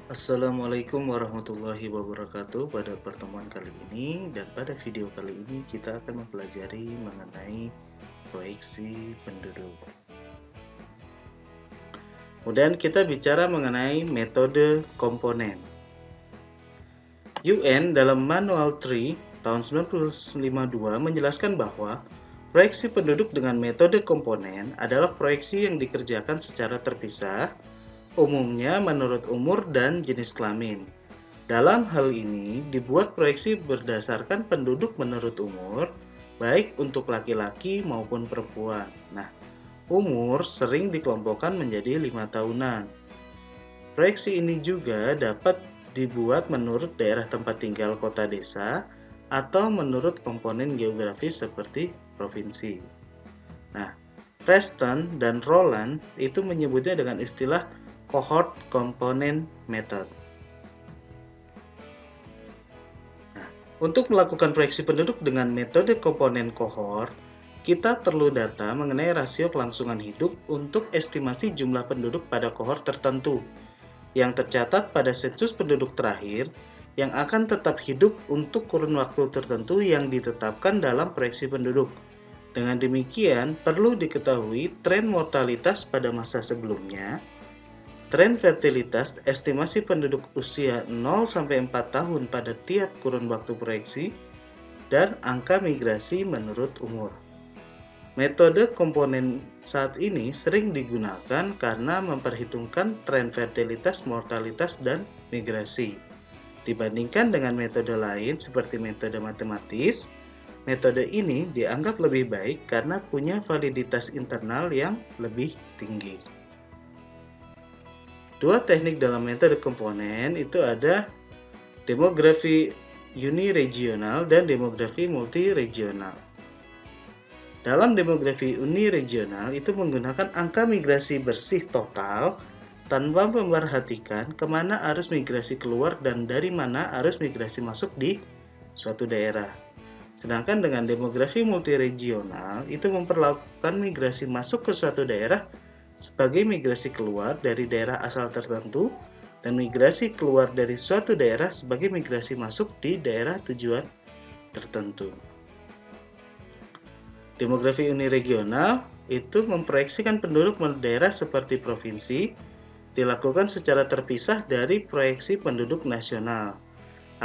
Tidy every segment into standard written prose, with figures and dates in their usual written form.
Assalamualaikum warahmatullahi wabarakatuh. Pada pertemuan kali ini dan pada video kali ini kita akan mempelajari mengenai proyeksi penduduk. Kemudian kita bicara mengenai metode komponen. UN dalam Manual 3 tahun 1952 menjelaskan bahwa proyeksi penduduk dengan metode komponen adalah proyeksi yang dikerjakan secara terpisah, umumnya menurut umur dan jenis kelamin. Dalam hal ini, dibuat proyeksi berdasarkan penduduk menurut umur, baik untuk laki-laki maupun perempuan. Nah, umur sering dikelompokkan menjadi 5 tahunan. Proyeksi ini juga dapat dibuat menurut daerah tempat tinggal kota desa atau menurut komponen geografis seperti provinsi. Nah, Preston dan Roland itu menyebutnya dengan istilah cohort component method. Untuk melakukan proyeksi penduduk dengan metode komponen kohort, kita perlu data mengenai rasio kelangsungan hidup untuk estimasi jumlah penduduk pada kohort tertentu yang tercatat pada sensus penduduk terakhir yang akan tetap hidup untuk kurun waktu tertentu yang ditetapkan dalam proyeksi penduduk. Dengan demikian, perlu diketahui tren mortalitas pada masa sebelumnya, tren fertilitas, estimasi penduduk usia 0-4 tahun pada tiap kurun waktu proyeksi, dan angka migrasi menurut umur. Metode komponen saat ini sering digunakan karena memperhitungkan tren fertilitas, mortalitas, dan migrasi. Dibandingkan dengan metode lain seperti metode matematis, metode ini dianggap lebih baik karena punya validitas internal yang lebih tinggi. Dua teknik dalam metode komponen itu ada demografi uniregional dan demografi multiregional. Dalam demografi uniregional itu menggunakan angka migrasi bersih total tanpa memperhatikan kemana arus migrasi keluar dan dari mana arus migrasi masuk di suatu daerah. Sedangkan dengan demografi multiregional itu memperlakukan migrasi masuk ke suatu daerah sebagai migrasi keluar dari daerah asal tertentu dan migrasi keluar dari suatu daerah sebagai migrasi masuk di daerah tujuan tertentu. Demografi uniregional itu memproyeksikan penduduk daerah seperti provinsi dilakukan secara terpisah dari proyeksi penduduk nasional.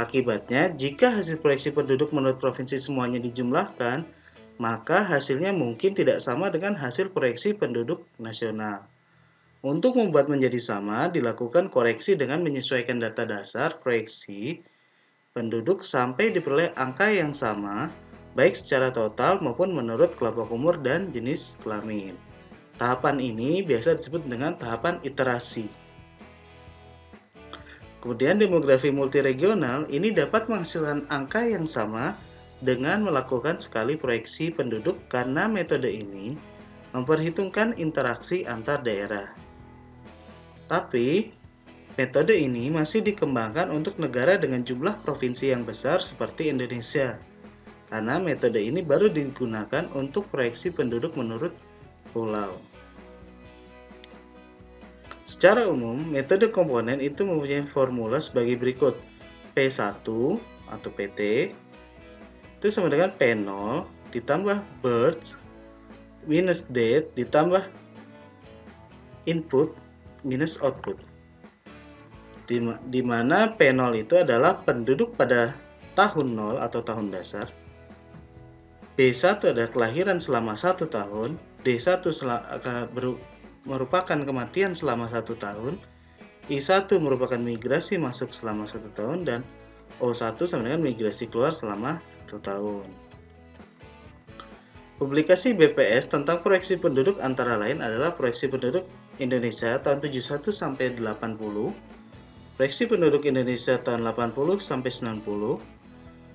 Akibatnya, jika hasil proyeksi penduduk menurut provinsi semuanya dijumlahkan, maka hasilnya mungkin tidak sama dengan hasil proyeksi penduduk nasional. Untuk membuat menjadi sama, dilakukan koreksi dengan menyesuaikan data dasar proyeksi penduduk sampai diperoleh angka yang sama, baik secara total maupun menurut kelompok umur dan jenis kelamin. Tahapan ini biasa disebut dengan tahapan iterasi. Kemudian demografi multiregional ini dapat menghasilkan angka yang sama dengan melakukan sekali proyeksi penduduk karena metode ini memperhitungkan interaksi antar daerah. Tapi, metode ini masih dikembangkan untuk negara dengan jumlah provinsi yang besar seperti Indonesia, karena metode ini baru digunakan untuk proyeksi penduduk menurut pulau. Secara umum, metode komponen itu mempunyai formula sebagai berikut. P1 atau PT itu sama dengan P0 ditambah birth minus date ditambah input minus output. Di mana P0 itu adalah penduduk pada tahun 0 atau tahun dasar. B1 adalah kelahiran selama 1 tahun. D1 merupakan kematian selama 1 tahun. I1 merupakan migrasi masuk selama 1 tahun. Dan O1 sama dengan migrasi keluar selama 1 tahun. Publikasi BPS tentang proyeksi penduduk antara lain adalah proyeksi penduduk Indonesia tahun 71 sampai 80, proyeksi penduduk Indonesia tahun 80 sampai 90,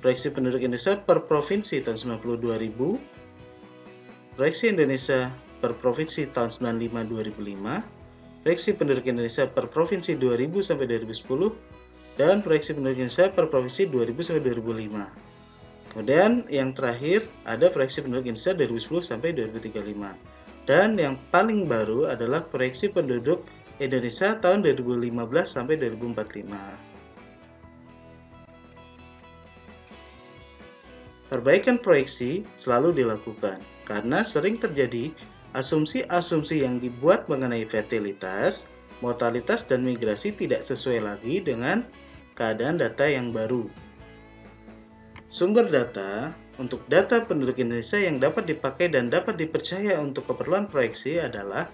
proyeksi penduduk Indonesia per provinsi tahun 92.000, proyeksi Indonesia per provinsi tahun 95-2005, proyeksi penduduk Indonesia per provinsi 2000 sampai 2010, dan proyeksi penduduk Indonesia per provinsi 2000 sampai 2005. Kemudian yang terakhir ada proyeksi penduduk Indonesia 2010 sampai 2035. Dan yang paling baru adalah proyeksi penduduk Indonesia tahun 2015 sampai 2045. Perbaikan proyeksi selalu dilakukan karena sering terjadi asumsi-asumsi yang dibuat mengenai fertilitas, mortalitas, dan migrasi tidak sesuai lagi dengan keadaan data yang baru. Sumber data untuk data penduduk Indonesia yang dapat dipakai dan dapat dipercaya untuk keperluan proyeksi adalah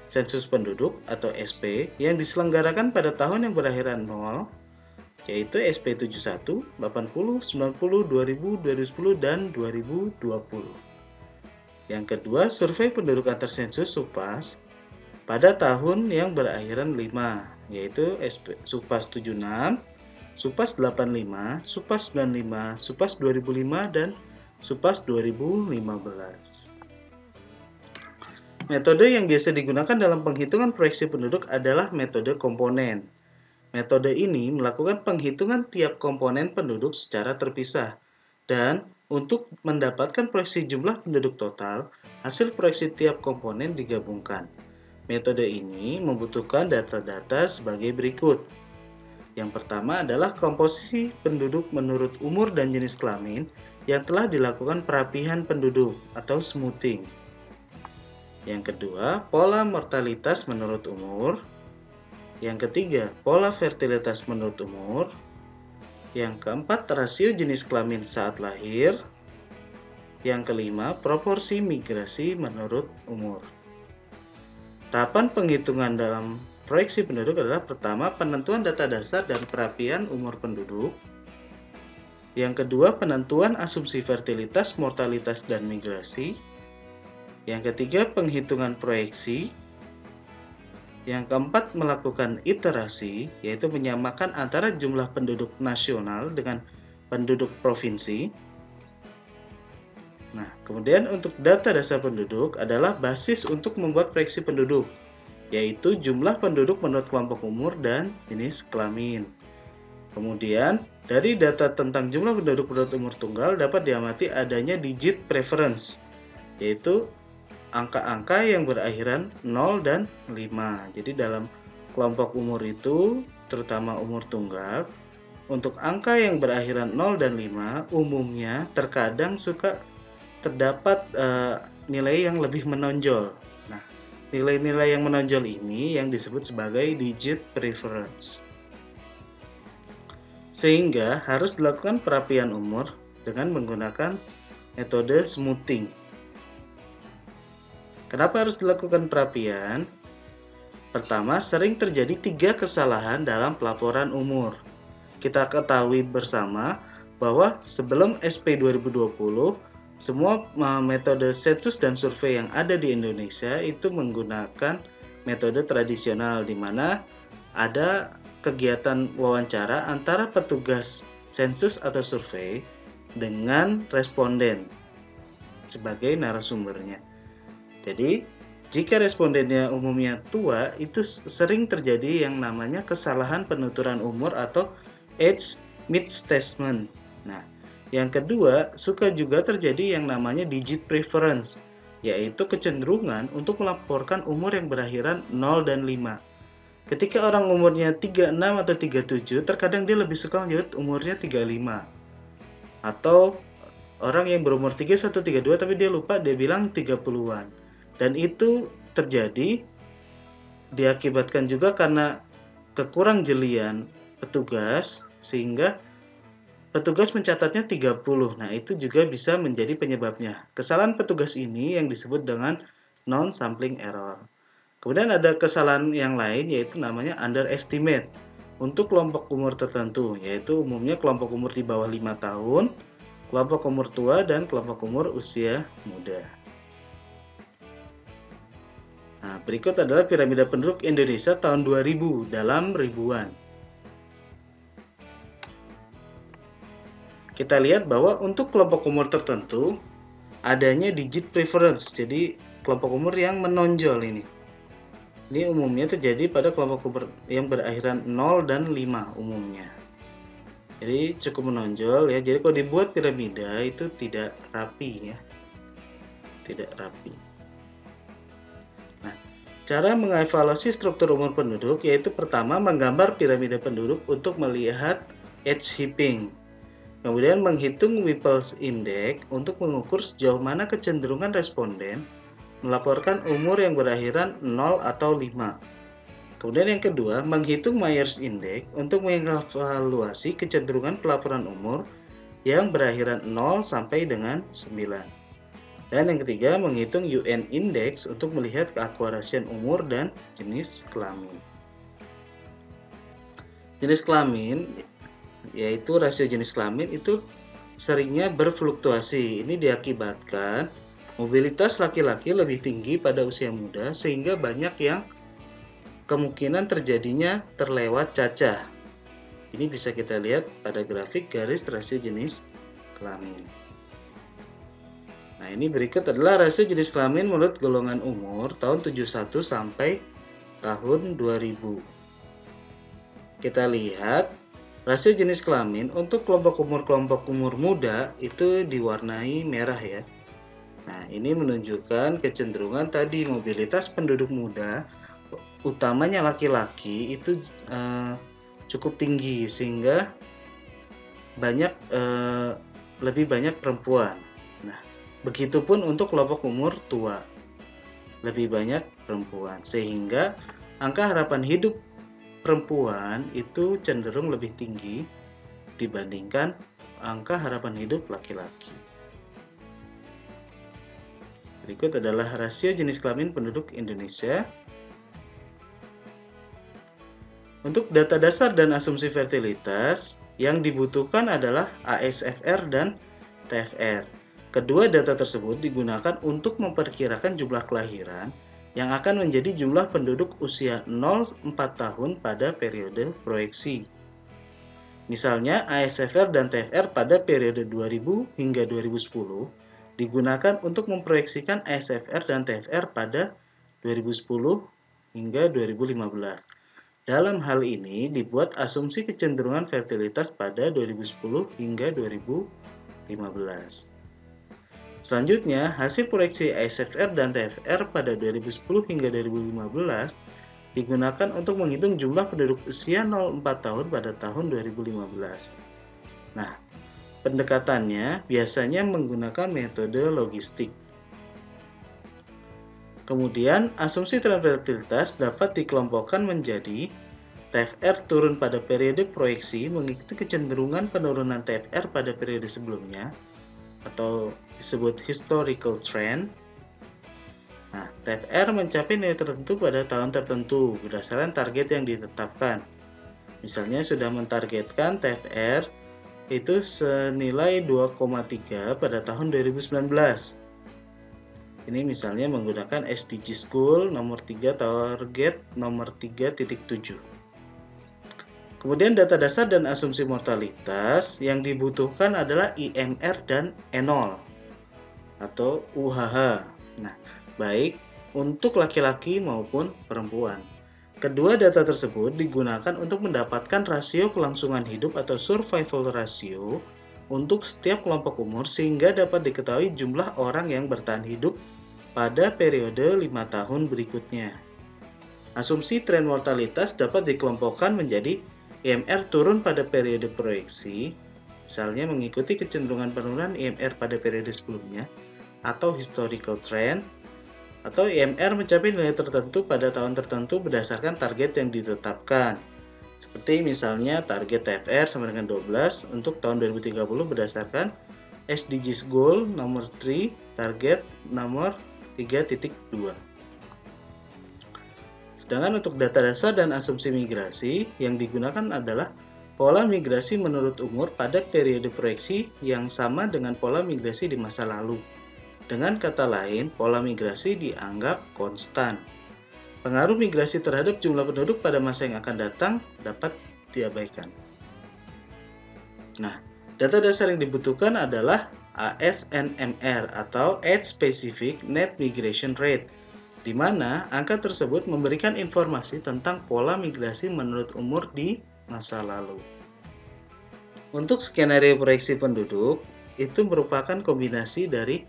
sensus penduduk atau SP yang diselenggarakan pada tahun yang berakhiran 0, yaitu SP 71, 80, 90, 2000, 2010, dan 2020. Yang kedua, survei penduduk antar sensus SUPAS pada tahun yang berakhiran 5, yaitu SUPAS 76, SUPAS 85, SUPAS 95, SUPAS 2005, dan SUPAS 2015. Metode yang biasa digunakan dalam penghitungan proyeksi penduduk adalah metode komponen. Metode ini melakukan penghitungan tiap komponen penduduk secara terpisah, dan untuk mendapatkan proyeksi jumlah penduduk total, hasil proyeksi tiap komponen digabungkan. Metode ini membutuhkan data-data sebagai berikut. Yang pertama adalah komposisi penduduk menurut umur dan jenis kelamin yang telah dilakukan perapihan penduduk atau smoothing. Yang kedua, pola mortalitas menurut umur. Yang ketiga, pola fertilitas menurut umur. Yang keempat, rasio jenis kelamin saat lahir. Yang kelima, proporsi migrasi menurut umur. Tahapan penghitungan dalam proyeksi penduduk adalah pertama, penentuan data dasar dan perapian umur penduduk. Yang kedua, penentuan asumsi fertilitas, mortalitas, dan migrasi. Yang ketiga, penghitungan proyeksi. Yang keempat, melakukan iterasi, yaitu menyamakan antara jumlah penduduk nasional dengan penduduk provinsi. Nah, kemudian untuk data dasar penduduk adalah basis untuk membuat proyeksi penduduk, yaitu jumlah penduduk menurut kelompok umur dan jenis kelamin. Kemudian, dari data tentang jumlah penduduk menurut umur tunggal dapat diamati adanya digit preference, yaitu angka-angka yang berakhiran 0 dan 5. Jadi dalam kelompok umur itu, terutama umur tunggal, untuk angka yang berakhiran 0 dan 5, umumnya terkadang suka terdapat nilai yang lebih menonjol. Nah, nilai-nilai yang menonjol ini yang disebut sebagai digit preference. Sehingga harus dilakukan perapian umur dengan menggunakan metode smoothing. Kenapa harus dilakukan perapian? Pertama, sering terjadi 3 kesalahan dalam pelaporan umur. Kita ketahui bersama bahwa sebelum SP 2020, semua metode sensus dan survei yang ada di Indonesia itu menggunakan metode tradisional, di mana ada kegiatan wawancara antara petugas sensus atau survei dengan responden sebagai narasumbernya. Jadi, jika respondennya umumnya tua, itu sering terjadi yang namanya kesalahan penuturan umur atau age misstatement. Nah, yang kedua, suka juga terjadi yang namanya digit preference, yaitu kecenderungan untuk melaporkan umur yang berakhiran 0 dan 5. Ketika orang umurnya 36 atau 37, terkadang dia lebih suka menyebut umurnya 35. Atau orang yang berumur 31, 32 tapi dia lupa, dia bilang 30-an. Dan itu terjadi diakibatkan juga karena kekurang jelian petugas, sehingga petugas mencatatnya 30. Nah, itu juga bisa menjadi penyebabnya. Kesalahan petugas ini yang disebut dengan non-sampling error. Kemudian ada kesalahan yang lain, yaitu namanya underestimate untuk kelompok umur tertentu, yaitu umumnya kelompok umur di bawah 5 tahun, kelompok umur tua, dan kelompok umur usia muda. Nah, berikut adalah piramida penduduk Indonesia tahun 2000 dalam ribuan. Kita lihat bahwa untuk kelompok umur tertentu adanya digit preference, jadi kelompok umur yang menonjol ini. Ini umumnya terjadi pada kelompok umur yang berakhiran 0 dan 5 umumnya. Jadi cukup menonjol ya. Jadi kalau dibuat piramida itu tidak rapi ya. Tidak rapi. Nah, Cara mengevaluasi struktur umur penduduk yaitu pertama menggambar piramida penduduk untuk melihat age heaping. Kemudian menghitung Whipple's Index untuk mengukur sejauh mana kecenderungan responden melaporkan umur yang berakhiran 0 atau 5. Kemudian yang kedua, menghitung Myers Index untuk mengevaluasi kecenderungan pelaporan umur yang berakhiran 0 sampai dengan 9. Dan yang ketiga, menghitung UN Index untuk melihat keakurasian umur dan jenis kelamin. Jenis kelamin, yaitu rasio jenis kelamin itu seringnya berfluktuasi. Ini diakibatkan mobilitas laki-laki lebih tinggi pada usia muda sehingga banyak yang kemungkinan terjadinya terlewat cacah. Ini bisa kita lihat pada grafik garis rasio jenis kelamin. Nah, ini berikut adalah rasio jenis kelamin menurut golongan umur tahun 71 sampai tahun 2000. Kita lihat rasio jenis kelamin untuk kelompok umur muda itu diwarnai merah ya. Nah, ini menunjukkan kecenderungan tadi mobilitas penduduk muda, utamanya laki-laki itu cukup tinggi sehingga lebih banyak perempuan. Nah, begitupun untuk kelompok umur tua, lebih banyak perempuan, sehingga angka harapan hidup perempuan itu cenderung lebih tinggi dibandingkan angka harapan hidup laki-laki. Berikut adalah rasio jenis kelamin penduduk Indonesia. Untuk data dasar dan asumsi fertilitas, yang dibutuhkan adalah ASFR dan TFR. Kedua data tersebut digunakan untuk memperkirakan jumlah kelahiran yang akan menjadi jumlah penduduk usia 0-4 tahun pada periode proyeksi. Misalnya, ASFR dan TFR pada periode 2000 hingga 2010 digunakan untuk memproyeksikan ASFR dan TFR pada 2010 hingga 2015. Dalam hal ini dibuat asumsi kecenderungan fertilitas pada 2010 hingga 2015. Selanjutnya, hasil proyeksi ASFR dan TFR pada 2010 hingga 2015 digunakan untuk menghitung jumlah penduduk usia 0-4 tahun pada tahun 2015. Nah, pendekatannya biasanya menggunakan metode logistik. Kemudian, asumsi tren fertilitas dapat dikelompokkan menjadi TFR turun pada periode proyeksi mengikuti kecenderungan penurunan TFR pada periode sebelumnya atau disebut historical trend. Nah, TFR mencapai nilai tertentu pada tahun tertentu berdasarkan target yang ditetapkan. Misalnya sudah mentargetkan TFR itu senilai 2,3 pada tahun 2019. Ini misalnya menggunakan SDGs Goal nomor 3 target nomor 3.7. Kemudian data dasar dan asumsi mortalitas yang dibutuhkan adalah IMR dan E0 atau UHH. Nah, baik untuk laki-laki maupun perempuan. Kedua data tersebut digunakan untuk mendapatkan rasio kelangsungan hidup atau survival ratio untuk setiap kelompok umur sehingga dapat diketahui jumlah orang yang bertahan hidup pada periode 5 tahun berikutnya. Asumsi tren mortalitas dapat dikelompokkan menjadi IMR turun pada periode proyeksi, misalnya mengikuti kecenderungan penurunan IMR pada periode sebelumnya, atau historical trend, atau IMR mencapai nilai tertentu pada tahun tertentu berdasarkan target yang ditetapkan. Seperti misalnya target TFR sama dengan 12 untuk tahun 2030 berdasarkan SDGs Goal nomor 3, target nomor 3.2. Sedangkan untuk data dasar dan asumsi migrasi yang digunakan adalah pola migrasi menurut umur pada periode proyeksi yang sama dengan pola migrasi di masa lalu. Dengan kata lain, pola migrasi dianggap konstan. Pengaruh migrasi terhadap jumlah penduduk pada masa yang akan datang dapat diabaikan. Nah, data dasar yang dibutuhkan adalah ASNMR atau Age Specific Net Migration Rate, di mana angka tersebut memberikan informasi tentang pola migrasi menurut umur di masa lalu. Untuk skenario proyeksi penduduk, itu merupakan kombinasi dari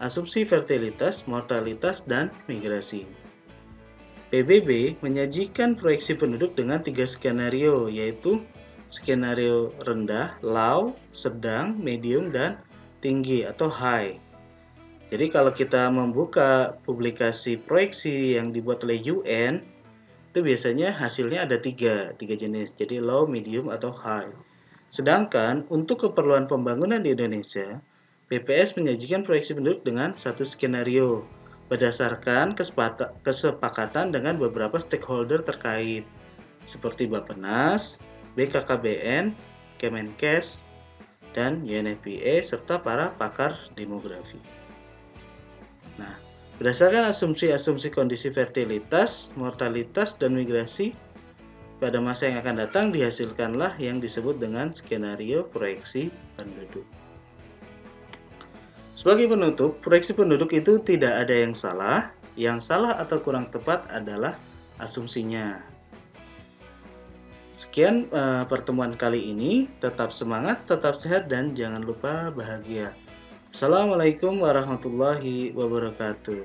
asumsi fertilitas, mortalitas, dan migrasi. PBB menyajikan proyeksi penduduk dengan 3 skenario, yaitu skenario rendah, low, sedang, medium, dan tinggi atau high. Jadi kalau kita membuka publikasi proyeksi yang dibuat oleh UN, itu biasanya hasilnya ada tiga jenis, jadi low, medium, atau high. Sedangkan untuk keperluan pembangunan di Indonesia, BPS menyajikan proyeksi penduduk dengan satu skenario berdasarkan kesepakatan dengan beberapa stakeholder terkait, seperti Bappenas, BKKBN, Kemenkes, dan UNFPA, serta para pakar demografi. Nah, berdasarkan asumsi-asumsi kondisi fertilitas, mortalitas, dan migrasi, pada masa yang akan datang dihasilkanlah yang disebut dengan skenario proyeksi penduduk. Sebagai penutup, proyeksi penduduk itu tidak ada yang salah. Yang salah atau kurang tepat adalah asumsinya. Sekian pertemuan kali ini. Tetap semangat, tetap sehat, dan jangan lupa bahagia. Assalamualaikum warahmatullahi wabarakatuh.